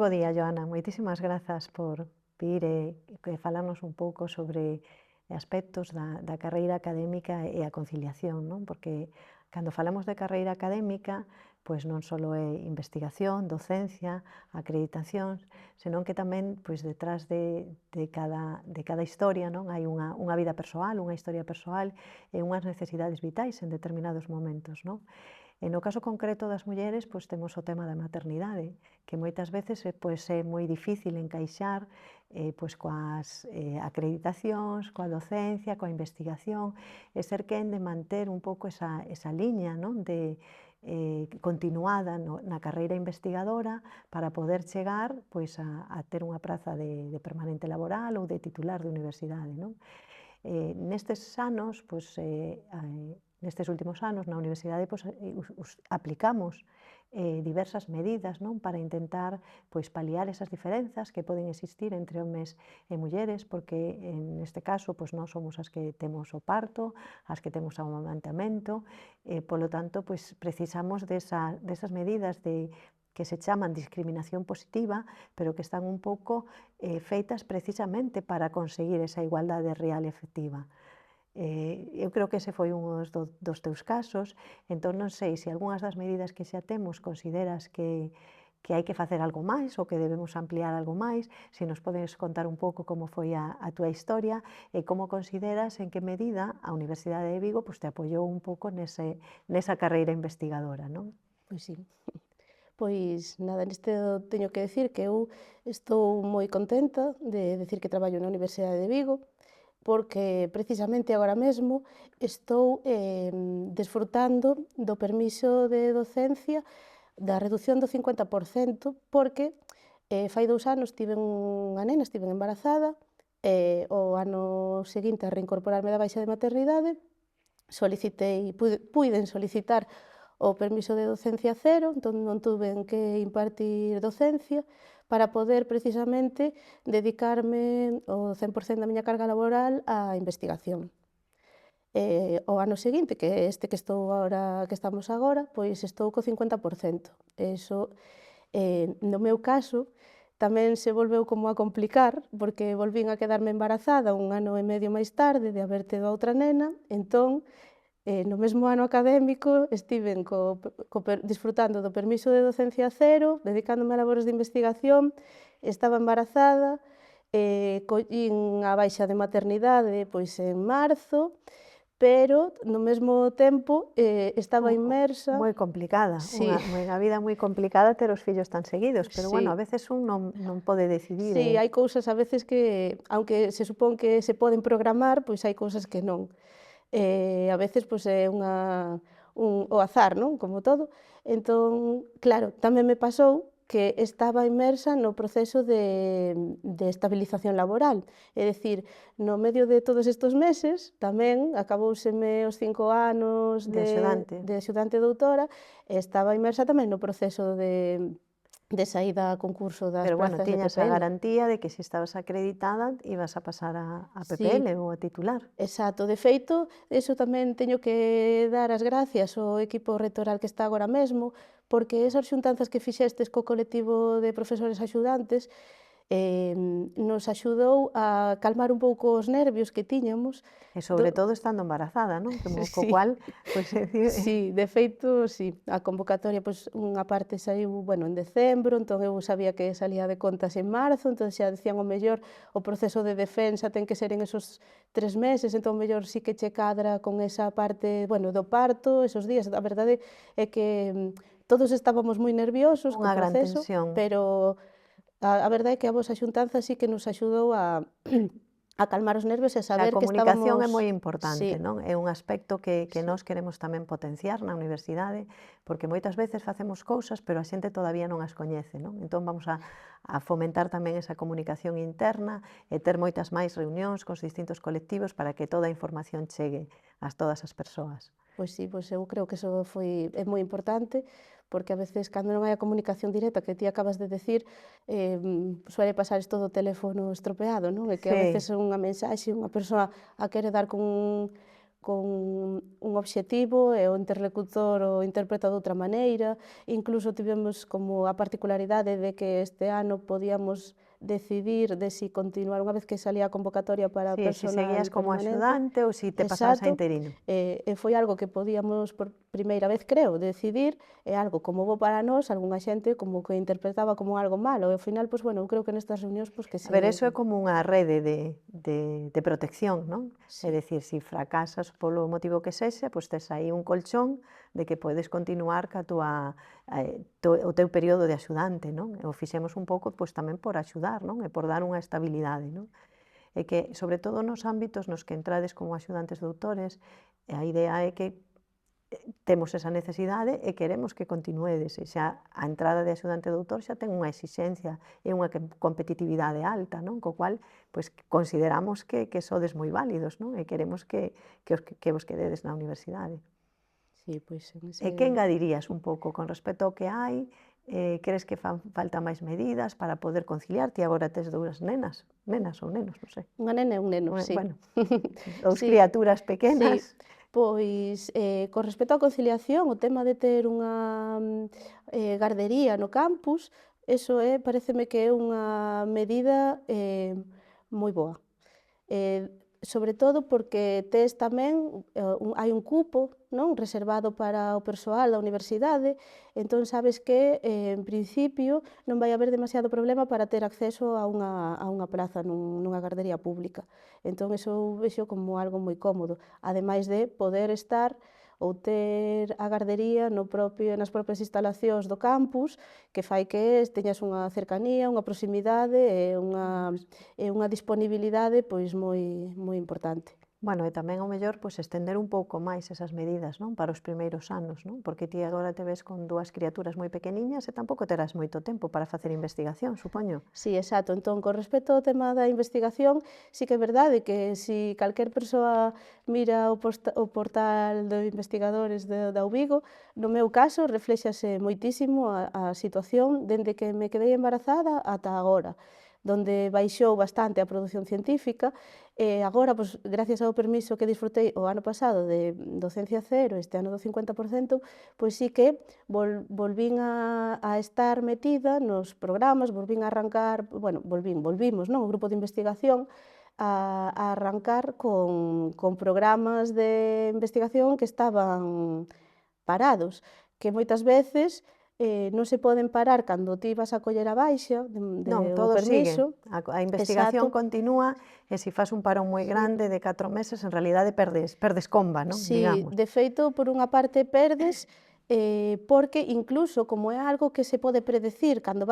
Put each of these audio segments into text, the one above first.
bo día, Joana. Moitísimas grazas por vir e falarnos un pouco sobre aspectos da carreira académica e a conciliación, non? Porque cando falamos de carreira académica, pois non só é investigación, docencia, acreditacións, senón que tamén pois detrás de cada historia, non? Hai unha vida persoal, unha historia persoal e unhas necesidades vitais en determinados momentos, non? E no caso concreto das mulleres, pois temos o tema da maternidade, que moitas veces pois é moi difícil encaixar pois coas acreditacións, coa docencia, coa investigación, e ser quen de manter un pouco esa liña, non? De continuada na carreira investigadora para poder chegar pois a ter unha praza de permanente laboral ou de titular de universidade, non? Nestes anos, pois, nestes últimos anos na universidade pois, aplicamos diversas medidas, non? Para intentar pois, paliar esas diferenzas que poden existir entre homes e mulleres, porque neste caso pois, nós somos as que temos o parto, as que temos o amamantamento, polo tanto pois, precisamos desas medidas que se chaman discriminación positiva, pero que están un pouco feitas precisamente para conseguir esa igualdade real e efectiva. Eu creo que ese foi un dos teus casos, entón non sei se algunhas das medidas que xa temos consideras que hai que facer algo máis ou que debemos ampliar algo máis, se nos podes contar un pouco como foi a túa historia e como consideras en que medida a Universidade de Vigo pois, te apoiou un pouco nesa carreira investigadora, non? Pois sí. Pois nada, neste teño que decir que eu estou moi contenta de decir que traballo na Universidade de Vigo, porque precisamente agora mesmo estou desfrutando do permiso de docencia da reducción do 50%, porque fai 2 anos tiven unha nena, estiven embarazada, e o ano seguinte a reincorporarme da baixa de maternidade, puiden solicitar o permiso de docencia cero, entón non tuven que impartir docencia para poder precisamente dedicarme o 100% da miña carga laboral á investigación. O ano seguinte, que é este que estamos agora, pois estou co 50%. Eso, no meu caso, tamén se volveu como a complicar, porque volvín a quedarme embarazada 1 ano e medio máis tarde de haber tido a outra nena, entón, no mesmo ano académico estiven disfrutando do permiso de docencia cero, dedicándome a labores de investigación, estaba embarazada, collín a baixa de maternidade pois en marzo, pero no mesmo tempo estaba inmersa. Moi complicada, Sí, unha vida moi complicada ter os fillos tan seguidos, pero bueno, a sí. veces un non pode decidir. Sí, hai cousas a veces que, aunque se supón que se poden programar, pois hai cousas que non. A veces pois é o azar, non? Como todo. Entón, claro, tamén me pasou que estaba inmersa no proceso de estabilización laboral. É dicir, no medio de todos estes meses, tamén acabóuseme os 5 anos De axudante. de axudante doutora, e estaba inmersa tamén no proceso de saída a concurso das Pero bueno, prazas de tiñas a PPL. garantía de que se estabas acreditada ibas a pasar a Sí, PPL ou a titular. exacto. De feito, iso tamén teño que dar as gracias ao equipo rectoral que está agora mesmo, porque esas xuntanzas que fixestes co colectivo de profesores axudantes nos axudou a calmar un pouco os nervios que tiñamos. E sobre todo estando embarazada, non? Co Sí. cual, pois, Sí, de feito, sí, a convocatoria, pois, unha parte saiu, bueno, en decembro, entón eu sabía que salía de contas en marzo, entón xa dicían o mellor o proceso de defensa ten que ser en esos 3 meses, entón mellor sí que che cadra con esa parte, bueno, do parto, esos días. A verdade é que todos estábamos moi nerviosos co unha gran proceso, tensión. pero a verdade é que a vosa xuntanza sí que nos axudou a calmar os nervios e A saber que comunicación é moi estábamos. importante, Sí, non? É un aspecto que sí. nós queremos tamén potenciar na universidade, porque moitas veces facemos cousas, pero a xente todavía non as coñece, non? Entón vamos a fomentar tamén esa comunicación interna e ter moitas máis reunións cos distintos colectivos para que toda a información chegue a todas as persoas. Pois sí, pois eu creo que eso é moi importante, porque a veces cando non hai a comunicación directa que ti acabas de decir, suele pasar isto do teléfono estropeado, non? E que a Sí. veces unha mensaxe, unha persoa a quere dar con un obxectivo e o interlocutor o interpreta de outra maneira. Incluso tivemos como a particularidade de que este ano podíamos decidir de si continuar unha vez que salía a convocatoria para Sí, si seguías personal como permanente. axudante ou si te pasabas a Exacto, interino. e foi algo que podíamos por primeira vez, creo, decidir, é algo como bo para nós, algunha xente como que interpretaba como algo malo, e ao final, pois, bueno, eu creo que nestas reunións, pois, que A ver, se... eso é como unha rede de protección, non? É Sí, dicir, se fracasas polo motivo que sexa, pois tes aí un colchón de que podes continuar ca túa, o teu período de axudante, non? E o fixemos un pouco pois, tamén por axudar, non? E por dar unha estabilidade, non? E que, sobre todo nos ámbitos nos que entrades como axudantes doutores, a idea é que temos esa necesidade e queremos que continuedes, e xa a entrada de axudante doutor xa ten unha exixencia e unha competitividade alta, non? Co cual, pois, consideramos que sodes moi válidos, non? E queremos que vos quededes na universidade. sí, pois en E ese... que engadirías un pouco con respecto ao que hai? Crees que fan falta máis medidas para poder conciliar? Ti agora tes dúas nenas ou nenos, non sei. Unha nena e un neno, sí. Bueno, dous Sí, criaturas sí. pequenas. Pois, con respecto á conciliación, o tema de ter unha gardería no campus, eso paréceme que é unha medida moi boa. Sobre todo porque tes tamén, hai un cupo, non, reservado para o persoal da universidade, entón sabes que, en principio, non vai haber demasiado problema para ter acceso a unha praza nunha gardería pública. Entón, eso eu vexo como algo moi cómodo, ademais de poder estar ou ter a gardería nas propias instalacións do campus, que fai que teñas unha cercanía, unha proximidade e unha disponibilidade pois moi importante. Bueno, e tamén ao mellor pois estender un pouco máis esas medidas, non, para os primeiros anos, non? Porque ti agora te ves con dúas criaturas moi pequeniñas e tampouco terás moito tempo para facer investigación, supoño. Sí, exacto. Entón, con respecto ao tema da investigación, sí que é verdade que si calquer persoa mira o portal de investigadores da UVigo, no meu caso, refléxase moitísimo a situación dende que me quedei embarazada ata agora, donde baixou bastante a produción científica, e agora, pois, gracias ao permiso que disfrutei o ano pasado de docencia cero, este ano do 50%, pois sí que volvín a estar metida nos programas, volvín a arrancar, bueno, volvimos, non, o grupo de investigación, a arrancar con programas de investigación que estaban parados, que moitas veces non se poden parar cando ti vas a coller a baixa Non, o todo sigue. permiso. A investigación Exacto. continúa e se fas un parón moi Sí. grande de 4 meses, en realidade perdes comba, non? Sí, Digamos. de feito, por unha parte perdes, porque incluso como é algo que se pode predecir cando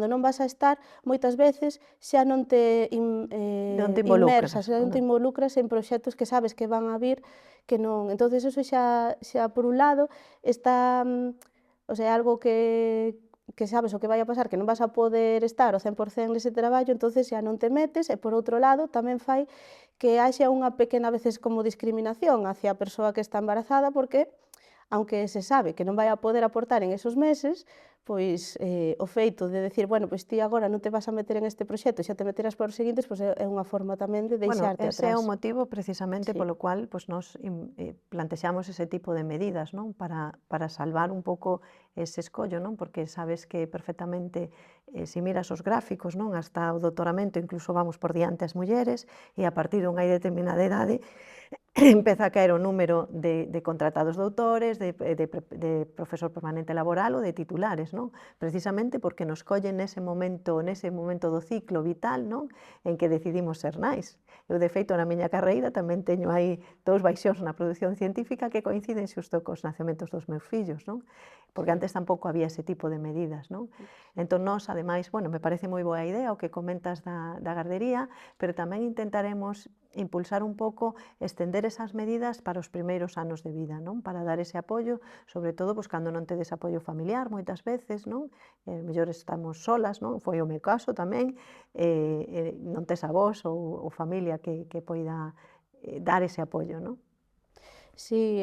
non vas a estar, moitas veces xa non te Non te inmersas, involucras, xa non te non? involucras en proxectos que sabes que van a vir, que non... Entonces, eso xa por un lado está, o sea, algo que sabes o que vai a pasar, que non vas a poder estar ao 100% nese traballo, entonces xa non te metes, e por outro lado tamén fai que haxa unha pequena, a veces, como discriminación hacia a persoa que está embarazada, porque, aunque se sabe que non vai a poder aportar en esos meses, pois o feito de decir, bueno, pois ti agora non te vas a meter en este proxecto e xa te meterás para os seguintes, pois é unha forma tamén de Bueno, deixarte ese é o atrás. motivo precisamente Sí. polo cual pois, nos plantexamos ese tipo de medidas, non? Para salvar un pouco ese escollo, non? Porque sabes que perfectamente, se miras os gráficos, non? Hasta o doutoramento incluso vamos por diante as mulleres e a partir dunha determinada idade empeza a caer o número de contratados doutores, de profesor permanente laboral ou de titulares, non? Precisamente porque nos collen nese momento do ciclo vital, non? En que decidimos ser nais. Eu, de feito, na miña carreira tamén teño aí 2 baixóns na produción científica que coinciden xusto cos nacementos dos meus fillos, non? Porque antes tampouco había ese tipo de medidas, non? Entón, nós, ademais, bueno, me parece moi boa idea o que comentas da gardería, pero tamén intentaremos impulsar un pouco, estender esas medidas para os primeiros anos de vida, non? Para dar ese apoio, sobre todo pois, cando non tedes apoio familiar moitas veces, non? Mellor estamos solas, non? Foi o meu caso tamén, non tes avós ou familia que poida dar ese apoio, non? Sí,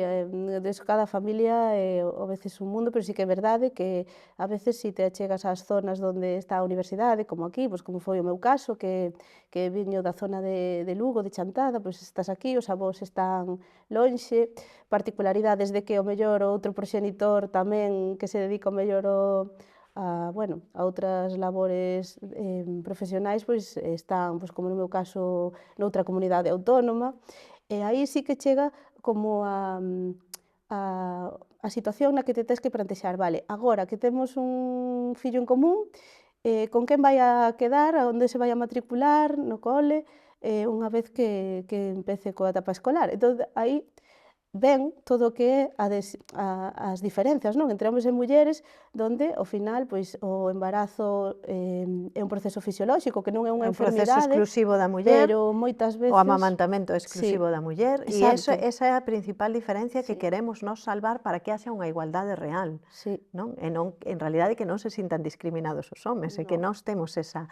cada familia é a veces un mundo, pero sí que é verdade que a veces si te achegas ás zonas onde está a universidade, como aquí, pois como foi o meu caso, que viño da zona de Lugo, de Chantada, pois estás aquí, os avós están lonxe, particularidades de que o mellor outro proxenitor tamén que se dedica o mellor bueno, a outras labores profesionais, pois están, pois como no meu caso, noutra comunidade autónoma, e aí sí que chega como a, a situación na que te tes que plantexar, vale, agora que temos un fillo en común, con quen vai a quedar, a onde se vai a matricular no cole, unha vez que empece coa etapa escolar. Entón, aí ven todo o que é as diferenzas, non, entre homes e mulleres, donde ao final pois o embarazo é un proceso fisiolóxico que non é É unha un proceso enfermidade, exclusivo da muller, pero moitas o veces amamantamento é sí, exclusivo da muller, e exacto, esa é a principal diferencia que sí, queremos nos salvar para que haxa unha igualdade real, sí, non? E non, en realidade, que non se sintan discriminados os homes, e que no, nós temos esa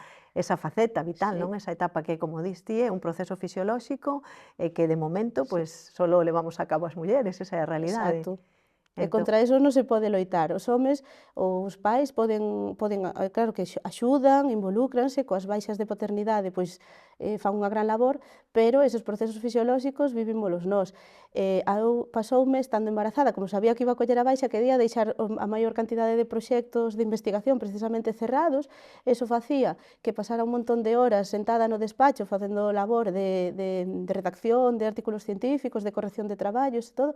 faceta vital, sí. non? Esa etapa que, como dis ti, é un proceso fisiolóxico e que, de momento, pois, solo o levamos a cabo as mulleres, esa é a realidade. Exacto. E Entón, contra eso non se pode loitar. Os homes ou os pais poden claro que axudan, involúcranse coas baixas de paternidade, pois fan unha gran labor, pero esos procesos fisiolóxicos vivímolos nós. Pasoume estando embarazada, como sabía que iba a coller a baixa, quería deixar a maior cantidade de proxectos de investigación precisamente cerrados, eso facía que pasara un montón de horas sentada no despacho facendo labor de redacción, de artículos científicos, de corrección de traballos e todo,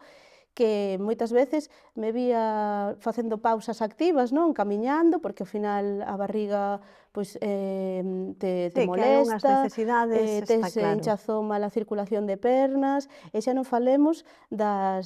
que moitas veces me vía facendo pausas activas, non? Camiñando, porque ao final a barriga pois, te sí, que hai unhas molesta, necesidades, está tes claro. hinchazón, mala circulación de pernas, e xa non falemos da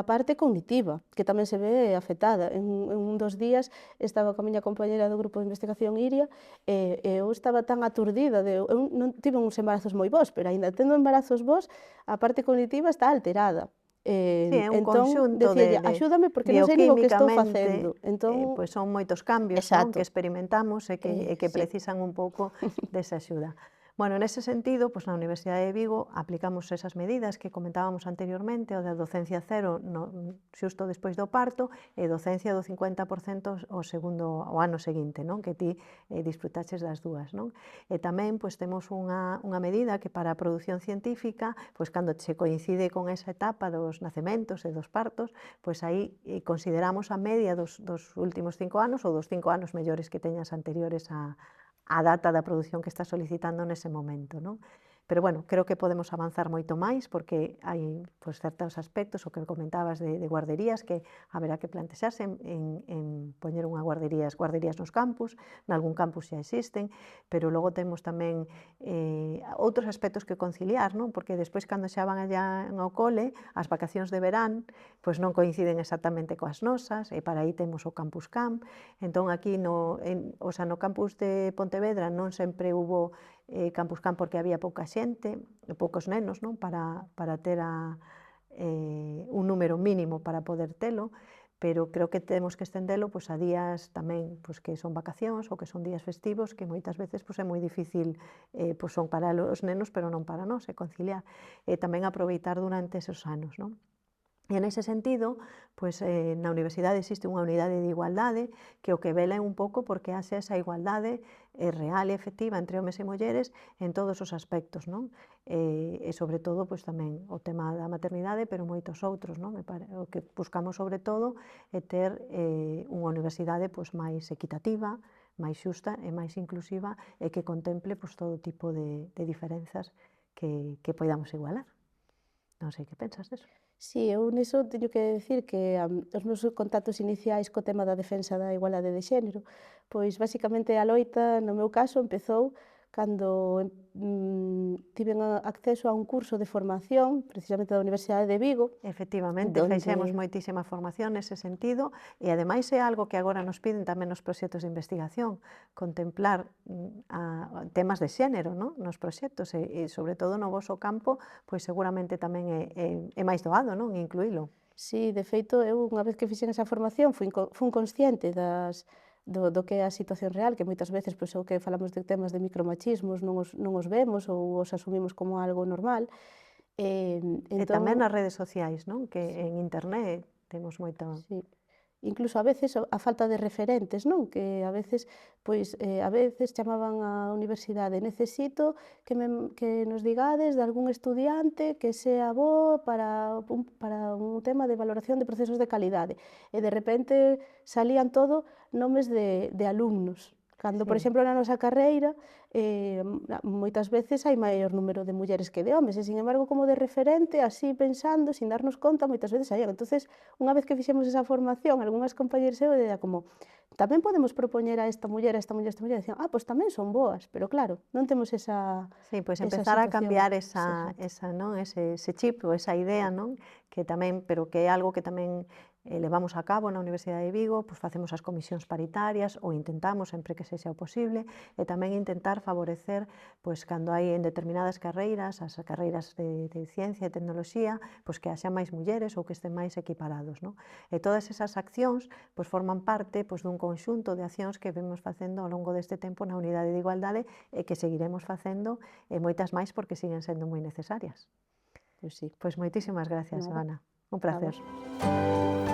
parte cognitiva, que tamén se ve afectada. En un dos días estaba coa miña compañera do grupo de investigación Iria, e eu estaba tan aturdida, eu non tive uns embarazos moi bons, pero aínda tendo embarazos bons, a parte cognitiva está alterada. Sí, é un Entón, conxunto decíalle, axúdame porque non sei nin o que estou bioquímicamente, facendo. Entón, pois son moitos cambios, non, que exacto, experimentamos e que sí, precisan un pouco desa axuda. Bueno, nese sentido, pois na Universidade de Vigo aplicamos esas medidas que comentábamos anteriormente, o da docencia cero xusto despois do parto e docencia do 50% o ano seguinte, non? Que ti disfrutaches das dúas, non? E tamén pois temos unha medida que para a produción científica, pois cando se coincide con esa etapa dos nacementos e dos partos, pois aí consideramos a media dos últimos 5 anos ou dos 5 anos mellores que teñas anteriores a data da produción que estás solicitando nese momento, non? Pero, bueno, creo que podemos avanzar moito máis porque hai pois, certos aspectos, o que comentabas de guarderías, que haberá que plantexarse en poñer guarderías nos campus, nalgún campus xa existen, pero logo temos tamén outros aspectos que conciliar, non? Porque despois, cando xa van allá ao cole, as vacacións de verán pois non coinciden exactamente coas nosas, e para aí temos o Campus Camp. Entón, aquí no campus de Pontevedra non sempre hubo Campus Camp porque había pouca xente, poucos nenos, non? Para ter un número mínimo para poder telo, pero creo que temos que estendelo pois, a días tamén pois, que son vacacións ou que son días festivos, que moitas veces pois, é moi difícil, pois, son para os nenos, pero non para nós, conciliar. Tamén aproveitar durante esos anos, non? E nese sentido, pois, na universidade existe unha unidade de igualdade que o que vela é un pouco porque haxe esa igualdade real e efectiva entre homes e mulleres en todos os aspectos, non? E sobre todo, pois, tamén o tema da maternidade, pero moitos outros, non? O que buscamos sobre todo é ter unha universidade pois, máis equitativa, máis xusta e máis inclusiva e que contemple pois, todo tipo de diferenzas que podamos igualar. Non sei que pensas deso. sí, eu niso teño que decir que os meus contactos iniciais co tema da defensa da igualdade de xénero, pois basicamente a loita, no meu caso, empezou cando tiven acceso a un curso de formación, precisamente da Universidade de Vigo, Efectivamente, fixemos donde moitísima formación nese sentido e ademais é algo que agora nos piden tamén nos proxectos de investigación, contemplar temas de xénero, non? Nos proxectos e sobre todo no voso campo, pois seguramente tamén é máis doado, non? Incluílo. sí, de feito, eu unha vez que fixen esa formación fun consciente do que é a situación real, que moitas veces, pois, o que falamos de temas de micromachismos non os vemos ou os asumimos como algo normal, E tamén nas redes sociais, non? Que en internet temos moita... Sí. Incluso a veces a falta de referentes, non? Que a veces, pois, a veces chamaban á universidade: "Necesito que nos digades de algún estudiante que sea bo para un tema de valoración de procesos de calidade". E de repente salían todo nomes de alumnos, cando, por Sí. exemplo, na nosa carreira, moitas veces hai maior número de mulleres que de homes, e, sin embargo, como de referente, así pensando, sin darnos conta, moitas veces saían. Entonces, unha vez que fixemos esa formación, algunhas compañeras e eu, era como: "Tamén podemos propoñer a esta muller, a esta muller, a esta muller", e dicían: "Ah, pois tamén son boas", pero claro, non temos Sí, pois esa empezar a situación. cambiar esa, non? Ese chip ou esa idea, non? Que tamén, pero que é algo que tamén levamos a cabo na Universidade de Vigo, pois facemos as comisións paritarias ou intentamos sempre que sexa o posible, e tamén intentar favorecer, pois cando hai en determinadas carreiras, as carreiras de ciencia e tecnoloxía, pois que haxa máis mulleres ou que estén máis equiparados, non? E todas esas accións pois forman parte pois dun conxunto de accións que vemos facendo ao longo deste tempo na Unidade de Igualdade e que seguiremos facendo e moitas máis porque siguen sendo moi necesarias. Pois sí, Pois moitísimas gracias, nada, Joana. Un a vos. placer.